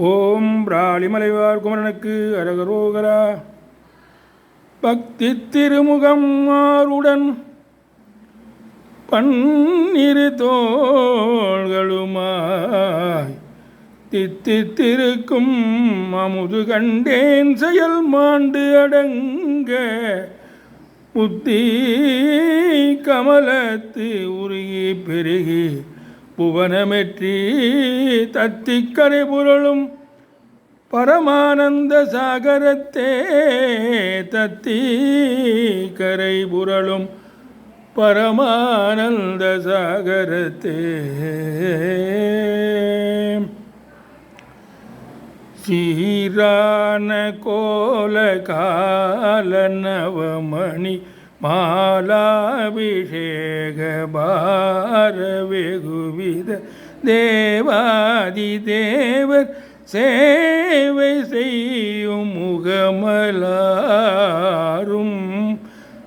ஓம் பிராலிமலைவார் குமரனுக்கு அரகரோகரா. பக்தி திருமுகம் ஆருடன் பன்னிரு தோள்களுமாய் தித்தித்திருக்கும் அமுது கண்டேன் செயல் மாண்டு அடங்க புத்தி கமலத்து உருகி பெருகி புவனமெற்றி தத்திக்கரை புரளும் பரமானந்த சாகரத்தே தத்திக்கரை புரளும் பரமானந்த சாகரத்தே சீரான கோல கால நவமணி மாலாபிஷேக பார வெகுவித தேவாதி தேவர் சேவை செய்யும் முகமலாரும்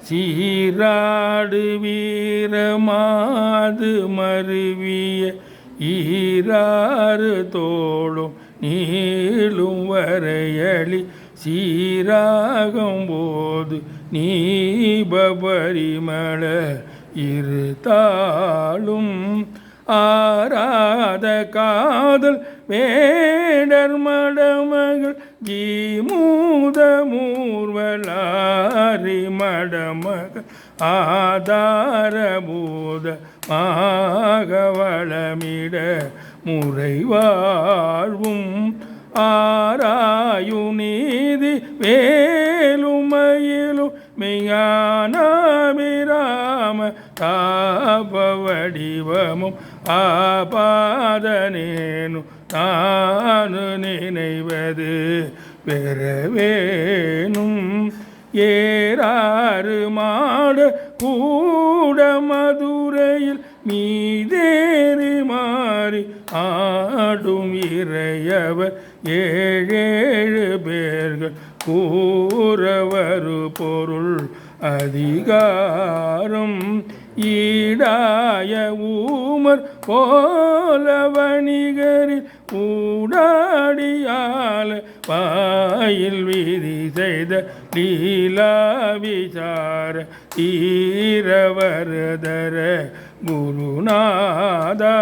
சீராடு வீரமாது மருவிய ஈராறு தோளும் நீளும் வரையளி சீராகும் போது நீபரிமள இருத்தாளும் ஆராத காதல் வேடர் மடமகள் ஜீமூத மூர்வலாரி மடமகள் ஆதாரபூத மாகவளமிட முறை வாழ்வும் ஆராயு நீதி வேலுமயிலும் மெய்ஞானாபிராம தாபவடிவமும் ஆபாதனேனு தானு நினைவது பெறவேனும் ஏறாறு மாட கூட மதுரையில் மீதேறி மாறி ஆடும் இறையவர் ஏழேழு பேர்கள் கூறவரு பொருள் அதிகாரம் ஈடாய ஊமர் போல வணிகரில் ஊடாடியால வாயில் விதி செய்த லீலா விசார ஈரவரதர குருநாதா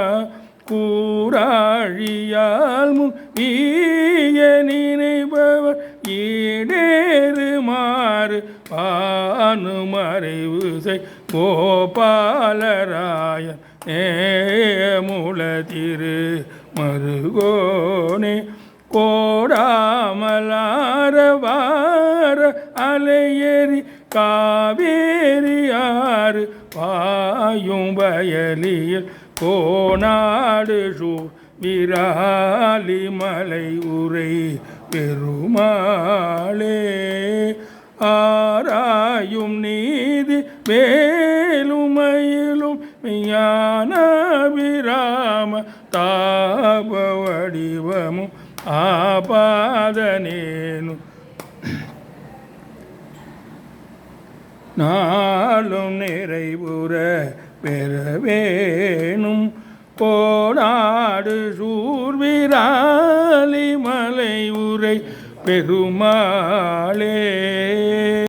கூறாழியால் முன் ஈய நினைப்பவர் ஈடேறு மாறு பானு மறைவு செய் கோபாலராயன் நேமுல திரு மருகோனே கோடாமலார வார அலையேறி காவேரியாறு பாயும் வயலியில் கோனாடு சூழ் விராலி மலை உரை பெருமாளே ஆராயும் நீதி வேலுமயிலும் ஞானாபிராம தாப வடிவமும் ஆபாதனேனு நாளும் நிறைவுற பெறவேனும் கோடாடு சூர்விராலி மலை உரை பெருமாளே.